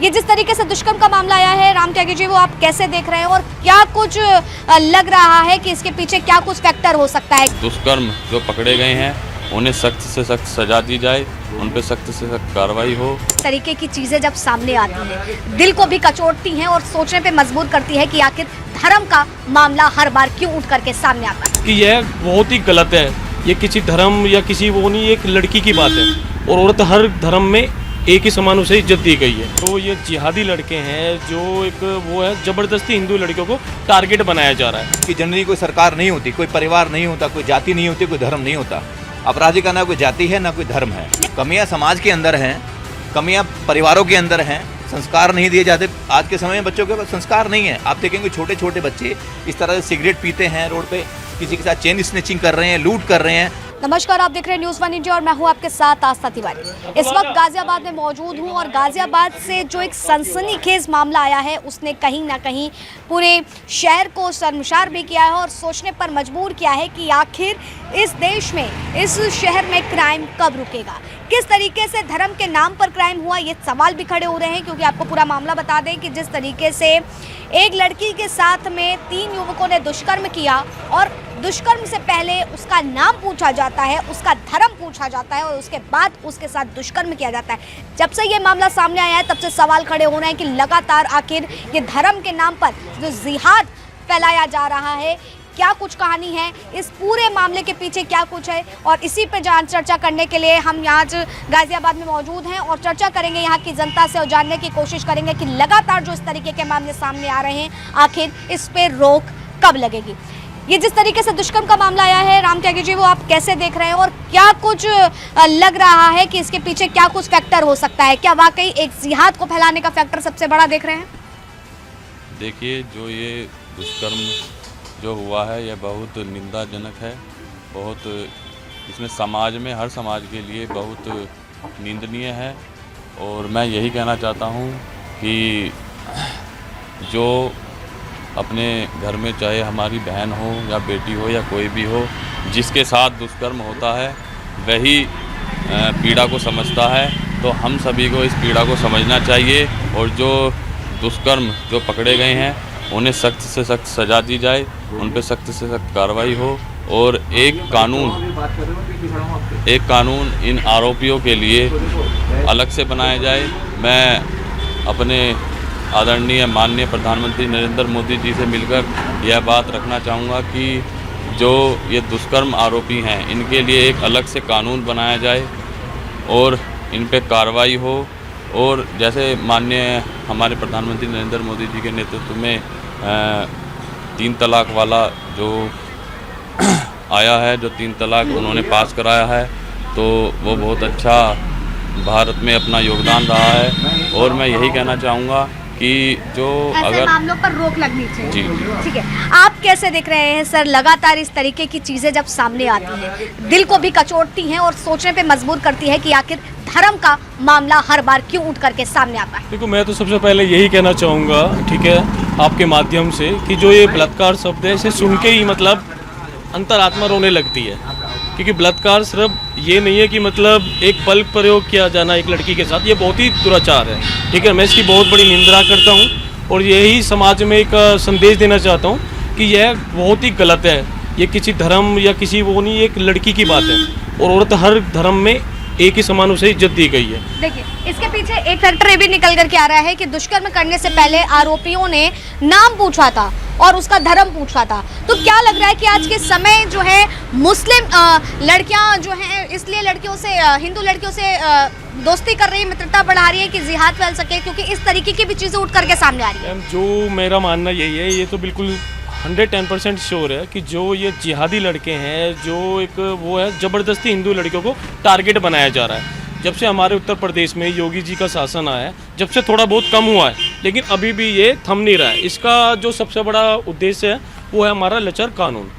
ये जिस तरीके से दुष्कर्म का मामला आया है राम त्यागी जी, वो आप कैसे देख रहे हैं और क्या कुछ लग रहा है कि इसके पीछे क्या कुछ फैक्टर हो सकता है? दुष्कर्म जो पकड़े गए हैं उन्हें सख्त से सख्त सजा दी जाए, उन पे सख्त से सख्त कार्रवाई हो। तरीके की चीजें जब सामने आती हैं दिल को भी कचोटती हैं और सोचने पे मजबूर करती है कि आखिर धर्म का मामला हर बार क्यों उठ करके सामने आता है। कि यह बहुत ही गलत है, ये किसी धर्म या किसी वो नहीं, एक लड़की की बात है और औरत हर धर्म में एक ही समान उसे इज्जत दी गई है। तो ये जिहादी लड़के हैं जो एक वो है, जबरदस्ती हिंदू लड़कियों को टारगेट बनाया जा रहा है। कि जनरली कोई सरकार नहीं होती, कोई परिवार नहीं होता, कोई जाति नहीं होती, कोई धर्म नहीं होता। अपराधी का ना कोई जाति है ना कोई धर्म है। कमियां समाज के अंदर हैं, कमियां परिवारों के अंदर हैं, संस्कार नहीं दिए जाते। आज के समय में बच्चों के पास संस्कार नहीं है। आप देखेंगे छोटे छोटे बच्चे इस तरह से सिगरेट पीते हैं, रोड पे किसी के साथ चेन स्नैचिंग कर रहे हैं, लूट कर रहे हैं। नमस्कार, आप देख रहे हैं न्यूज़ 1 इंडिया और मैं हूं आपके साथ आस्था तिवारी। इस वक्त गाजियाबाद में मौजूद हूं और गाजियाबाद से जो एक सनसनीखेज मामला आया है उसने कहीं ना कहीं पूरे शहर को शर्मसार भी किया है और सोचने पर मजबूर किया है कि आखिर इस देश में, इस शहर में क्राइम कब रुकेगा। किस तरीके से धर्म के नाम पर क्राइम हुआ, ये सवाल भी खड़े हो रहे हैं। क्योंकि आपको पूरा मामला बता दें कि जिस तरीके से एक लड़की के साथ में 3 युवकों ने दुष्कर्म किया और दुष्कर्म से पहले उसका नाम पूछा जाता है, उसका धर्म पूछा जाता है और उसके बाद उसके साथ दुष्कर्म किया जाता है। जब से ये मामला सामने आया है तब से सवाल खड़े हो रहे हैं कि लगातार आखिर ये धर्म के नाम पर जो जिहाद फैलाया जा रहा है, क्या कुछ कहानी है, इस पूरे मामले के पीछे क्या कुछ है। और इसी पर चर्चा करने के लिए हम यहाँ गाजियाबाद में मौजूद हैं और चर्चा करेंगे यहाँ की जनता से और जानने की कोशिश करेंगे कि लगातार जो इस तरीके के मामले सामने आ रहे हैं आखिर इस पर रोक कब लगेगी। ये जिस तरीके से दुष्कर्म का मामला आया है राम त्यागी जी, वो आप कैसे देख रहे हैं और क्या कुछ लग रहा है कि इसके पीछे क्या कुछ फैक्टर हो सकता है? क्या वाकई एक जिहाद को फैलाने का फैक्टर सबसे बड़ा देख रहे हैं? देखिए, जो ये दुष्कर्म जो हुआ है यह बहुत निंदाजनक है, बहुत इसमें समाज में, हर समाज के लिए बहुत निंदनीय है। और मैं यही कहना चाहता हूँ कि जो अपने घर में, चाहे हमारी बहन हो या बेटी हो या कोई भी हो, जिसके साथ दुष्कर्म होता है वही पीड़ा को समझता है। तो हम सभी को इस पीड़ा को समझना चाहिए और जो दुष्कर्म जो पकड़े गए हैं उन्हें सख्त से सख्त सजा दी जाए, उन पे सख्त से सख्त कार्रवाई हो और एक कानून इन आरोपियों के लिए अलग से बनाया जाए। मैं अपने आदरणीय माननीय प्रधानमंत्री नरेंद्र मोदी जी से मिलकर यह बात रखना चाहूँगा कि जो ये दुष्कर्म आरोपी हैं इनके लिए एक अलग से कानून बनाया जाए और इन पे कार्रवाई हो। और जैसे माननीय हमारे प्रधानमंत्री नरेंद्र मोदी जी के नेतृत्व में 3 तलाक वाला जो आया है, जो 3 तलाक उन्होंने पास कराया है, तो वो बहुत अच्छा भारत में अपना योगदान रहा है। और मैं यही कहना चाहूँगा कि जो ऐसे अगर मामलों पर रोक लगनी चाहिए। जी ठीक है, आप कैसे देख रहे हैं सर? लगातार इस तरीके की चीजें जब सामने आती हैं दिल को भी कचोटती हैं और सोचने पे मजबूर करती है कि आखिर धर्म का मामला हर बार क्यों उठ करके सामने आता है। देखो, मैं तो सबसे पहले यही कहना चाहूँगा, ठीक है, आपके माध्यम से, कि जो ये बलात्कार शब्द है इसे सुन के ही मतलब अंतरात्मा रोने लगती है। क्योंकि बलात्कार सिर्फ ये नहीं है कि मतलब एक बल प्रयोग किया जाना एक लड़की के साथ, ये बहुत ही दुराचार है। ठीक है, मैं इसकी बहुत बड़ी निंदा करता हूँ और यही समाज में एक संदेश देना चाहता हूँ कि यह बहुत ही गलत है। ये किसी धर्म या किसी वो नहीं, एक लड़की की बात है और औरत हर धर्म में एक ही समान उसे इज्जत दी गई है। देखिए, इसके पीछे एक फैक्टर ये भी निकल करके आ रहा है कि दुष्कर्म करने से पहले आरोपियों ने नाम पूछा था और उसका धर्म पूछा था। तो क्या लग रहा है कि आज के समय जो है मुस्लिम लड़कियां जो हैं इसलिए लड़कियों से, हिंदू लड़कियों से दोस्ती कर रही है, मित्रता बढ़ा रही है कि जिहाद फैल सके, क्योंकि इस तरीके की भी चीज़ें उठ करके सामने आ रही है। जो मेरा मानना यही है, ये तो बिल्कुल 110% श्योर है कि जो ये जिहादी लड़के हैं, जो एक वो है, जबरदस्ती हिंदू लड़कियों को टारगेट बनाया जा रहा है। जब से हमारे उत्तर प्रदेश में योगी जी का शासन आया है, जब से थोड़ा बहुत कम हुआ है, लेकिन अभी भी ये थम नहीं रहा है। इसका जो सबसे बड़ा उद्देश्य है वो है हमारा लचर कानून।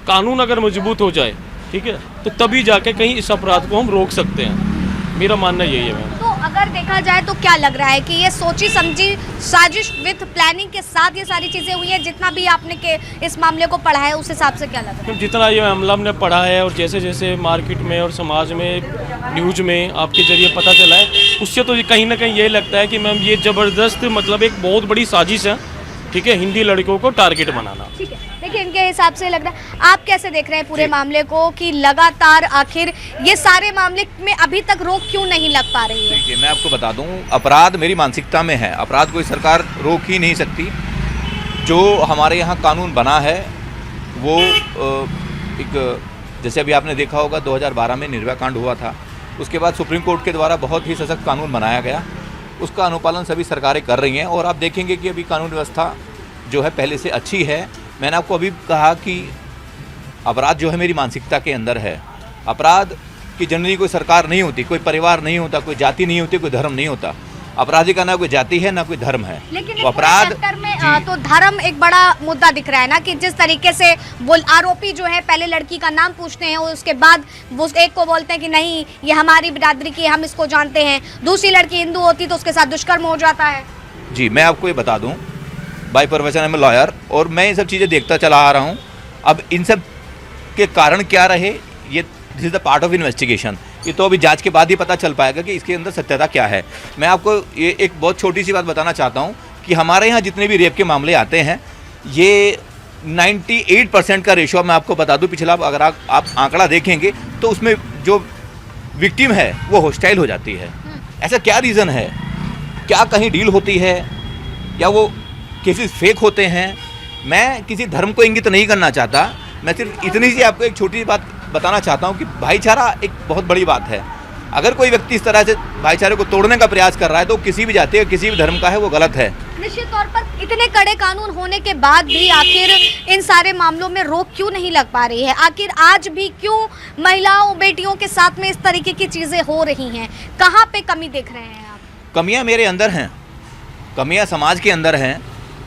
कानून अगर मजबूत हो जाए, ठीक है, तो तभी जाके कहीं इस अपराध को हम रोक सकते हैं। मेरा मानना यही है। तो अगर देखा जाए तो क्या लग रहा है कि ये सोची समझी साजिश विद प्लानिंग के साथ ये सारी चीज़ें हुई हैं? जितना भी आपने के इस मामले को पढ़ा है उस हिसाब से क्या लग रहा है? जितना ये मामला हमने पढ़ा है और जैसे जैसे मार्केट में और समाज में न्यूज़ में आपके जरिए पता चला है, उससे तो कहीं ना कहीं यही लगता है कि मैम ये ज़बरदस्त मतलब एक बहुत बड़ी साजिश है, ठीक है, हिंदी लड़कों को टारगेट बनाना। ठीक है, देखिए इनके हिसाब से लग रहा है, आप कैसे देख रहे हैं पूरे मामले को कि लगातार आखिर ये सारे मामले में अभी तक रोक क्यों नहीं लग पा रही है? देखिए, मैं आपको बता दूं, अपराध मेरी मानसिकता में है, अपराध कोई सरकार रोक ही नहीं सकती। जो हमारे यहाँ कानून बना है वो एक, जैसे अभी आपने देखा होगा 2012 में निर्भया कांड हुआ था, उसके बाद सुप्रीम कोर्ट के द्वारा बहुत ही सशक्त कानून बनाया गया, उसका अनुपालन सभी सरकारें कर रही हैं और आप देखेंगे कि अभी कानून व्यवस्था जो है पहले से अच्छी है। मैंने आपको अभी कहा कि अपराध जो है मेरी मानसिकता के अंदर है। अपराध की जननी कोई सरकार नहीं होती, कोई परिवार नहीं होता, कोई जाति नहीं होती, कोई धर्म नहीं होता। अपराधी का ना कोई जाति है ना कोई धर्म है। लेकिन तो अपराध में तो धर्म एक बड़ा मुद्दा दिख रहा है ना, कि जिस तरीके से वो आरोपी जो है पहले लड़की का नाम पूछते हैं और उसके बाद वो एक को बोलते हैं कि नहीं ये हमारी बिरादरी की, हम इसको जानते हैं, दूसरी लड़की हिंदू होती तो उसके साथ दुष्कर्म हो जाता है। जी, मैं आपको ये बता दूं, by profession I am lawyer और मैं ये सब चीज़ें देखता चला आ रहा हूँ। अब इन सब के कारण क्या रहे, ये this is the part of investigation, ये तो अभी जांच के बाद ही पता चल पाएगा कि इसके अंदर सत्यता क्या है। मैं आपको ये एक बहुत छोटी सी बात बताना चाहता हूँ कि हमारे यहाँ जितने भी रेप के मामले आते हैं, ये 98% का रेशो मैं आपको बता दूँ पिछला, अगर आप आंकड़ा देखेंगे तो उसमें जो विक्टिम है वो हॉस्टाइल हो जाती है। ऐसा क्या रीज़न है? क्या कहीं डील होती है या वो केसेस फेक होते हैं? मैं किसी धर्म को इंगित नहीं करना चाहता, मैं सिर्फ इतनी सी आपको एक छोटी सी बात बताना चाहता हूँ कि भाईचारा एक बहुत बड़ी बात है। अगर कोई व्यक्ति इस तरह से भाईचारे को तोड़ने का प्रयास कर रहा है तो किसी भी जाति या किसी भी धर्म का है, वो गलत है। निश्चित तौर पर इतने कड़े कानून होने के बाद भी आखिर इन सारे मामलों में रोक क्यों नहीं लग पा रही है? आखिर आज भी क्यों महिलाओं बेटियों के साथ में इस तरीके की चीज़ें हो रही हैं? कहाँ पे कमी देख रहे हैं आप? कमियां मेरे अंदर हैं, कमियां समाज के अंदर हैं,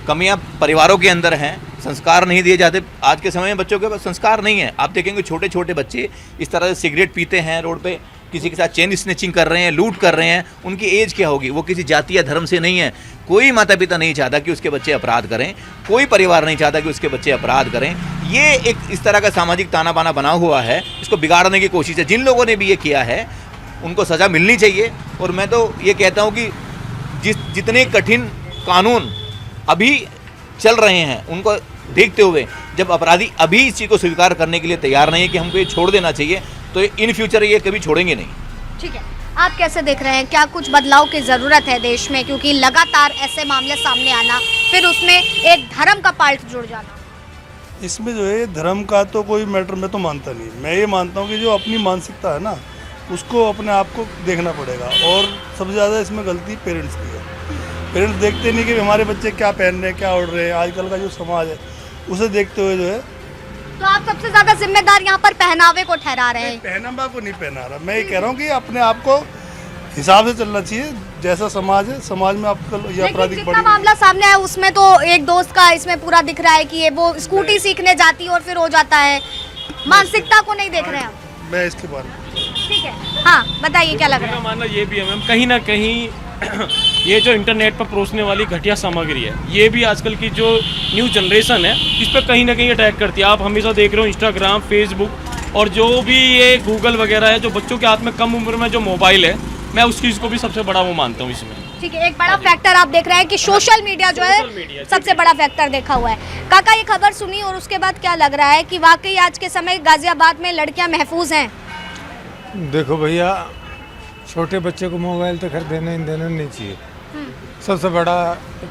कमियां परिवारों के अंदर हैं। संस्कार नहीं दिए जाते। आज के समय में बच्चों के पास संस्कार नहीं है। आप देखेंगे छोटे छोटे बच्चे इस तरह से सिगरेट पीते हैं रोड पे, किसी के साथ चेन स्नैचिंग कर रहे हैं, लूट कर रहे हैं। उनकी एज क्या होगी? वो किसी जाति या धर्म से नहीं है। कोई माता पिता नहीं चाहता कि उसके बच्चे अपराध करें, कोई परिवार नहीं चाहता कि उसके बच्चे अपराध करें। ये एक इस तरह का सामाजिक ताना बाना बना हुआ है, इसको बिगाड़ने की कोशिश है। जिन लोगों ने भी ये किया है उनको सज़ा मिलनी चाहिए। और मैं तो ये कहता हूँ कि जितने कठिन कानून अभी चल रहे हैं उनको देखते हुए, जब अपराधी अभी इस चीज़ को स्वीकार करने के लिए तैयार नहीं है कि हमको ये छोड़ देना चाहिए, तो इन फ्यूचर ये कभी छोड़ेंगे नहीं। ठीक है, आप कैसे देख रहे हैं? क्या कुछ बदलाव की ज़रूरत है देश में? क्योंकि लगातार ऐसे मामले सामने आना, फिर उसमें एक धर्म का पार्ट जुड़ जाना। इसमें जो है धर्म का तो कोई मैटर मैं तो मानता नहीं। मैं ये मानता हूँ कि जो अपनी मानसिकता है ना, उसको अपने आप को देखना पड़ेगा। और सबसे ज़्यादा इसमें गलती पेरेंट्स की है। पेरेंट्स देखते नहीं कि हमारे बच्चे क्या पहन रहे हैं, क्या उड़ रहे हैं। आजकल का जो समाज है उसे देखते हुए जो है, तो आप सबसे ज्यादा जिम्मेदार यहाँ पर पहनावे को ठहरा रहे हैं। पहनावा को नहीं पहना रहा, मैं ये कह रहा हूँ कि अपने आप को हिसाब से चलना चाहिए। जैसा समाज है, समाज में आपका ये अपराधिक जितना मामला सामने है उसमें तो एक दोस्त का इसमें पूरा दिख रहा है कि ये वो स्कूटी सीखने जाती है और फिर हो जाता है। मानसिकता को नहीं देख रहे हैं आप? मैं इसके बारे में ठीक है, हाँ बताइए क्या लग रहा है? मेरा मानना ये भी है मैम, कहीं ना कहीं ये जो इंटरनेट पर परोसने वाली घटिया सामग्री है, ये भी आजकल की जो न्यू जनरेशन है इस पर कहीं ना कहीं अटैक करती है। आप हमेशा देख रहे हो इंस्टाग्राम, फेसबुक और जो भी ये गूगल वगैरह है, जो बच्चों के हाथ में कम उम्र में जो मोबाइल है, मैं उस चीज़ को भी सबसे बड़ा वो मानता हूँ इसमें। ठीक है, एक बड़ा फैक्टर आप देख रहे हैं कि सोशल मीडिया जो है सबसे बड़ा फैक्टर देखा हुआ है। काका, ये खबर सुनी और उसके बाद क्या लग रहा है कि वाकई आज के समय गाजियाबाद में लड़कियां महफूज हैं? देखो भैया, छोटे बच्चे को मोबाइल तो खैर देना नहीं चाहिए। सबसे बड़ा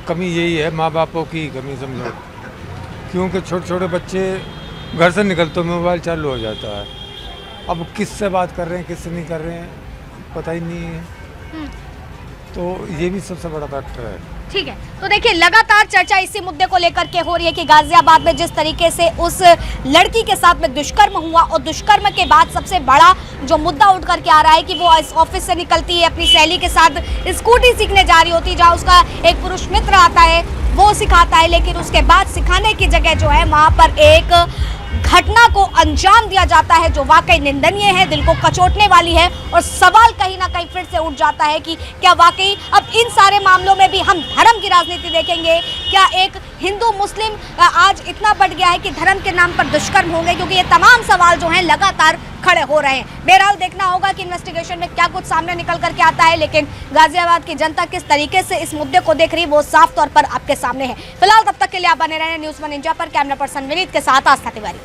कमी यही है, माँ बापों की कमी समझो। क्योंकि छोटे छोटे बच्चे घर से निकलते मोबाइल चालू हो जाता है। अब किससे बात कर रहे हैं, किससे नहीं कर रहे हैं, पता ही नहीं है। तो ये भी सबसे बड़ा फैक्टर है। ठीक है, तो देखिए लगातार चर्चा इसी मुद्दे को लेकर के हो रही है कि गाजियाबाद में जिस तरीके से उस लड़की के साथ में दुष्कर्म हुआ और दुष्कर्म के बाद सबसे बड़ा जो मुद्दा उठ करके आ रहा है कि वो इस ऑफिस से निकलती है, अपनी सहेली के साथ स्कूटी सीखने जा रही होती है, जहाँ उसका एक पुरुष मित्र आता है, वो सिखाता है, लेकिन उसके बाद सिखाने की जगह जो है वहाँ पर एक घटना को अंजाम दिया जाता है जो वाकई निंदनीय है, दिल को कचोटने वाली है। और सवाल कहीं ना कहीं फिर से उठ जाता है कि क्या वाकई अब इन सारे मामलों में भी हम धर्म की राजनीति देखेंगे? क्या एक हिंदू मुस्लिम आज इतना बढ़ गया है कि धर्म के नाम पर दुष्कर्म होंगे? क्योंकि ये तमाम सवाल जो हैं लगातार खड़े हो रहे हैं। बहरहाल देखना होगा कि इन्वेस्टिगेशन में क्या कुछ सामने निकल करके आता है, लेकिन गाजियाबाद की जनता किस तरीके से इस मुद्दे को देख रही है वो साफ तौर पर आपके सामने है। फिलहाल तब तक के लिए आप बने रहें न्यूज़ वन इंडिया पर। कैमरा पर्सन विनीत के साथ आस्था तिवारी।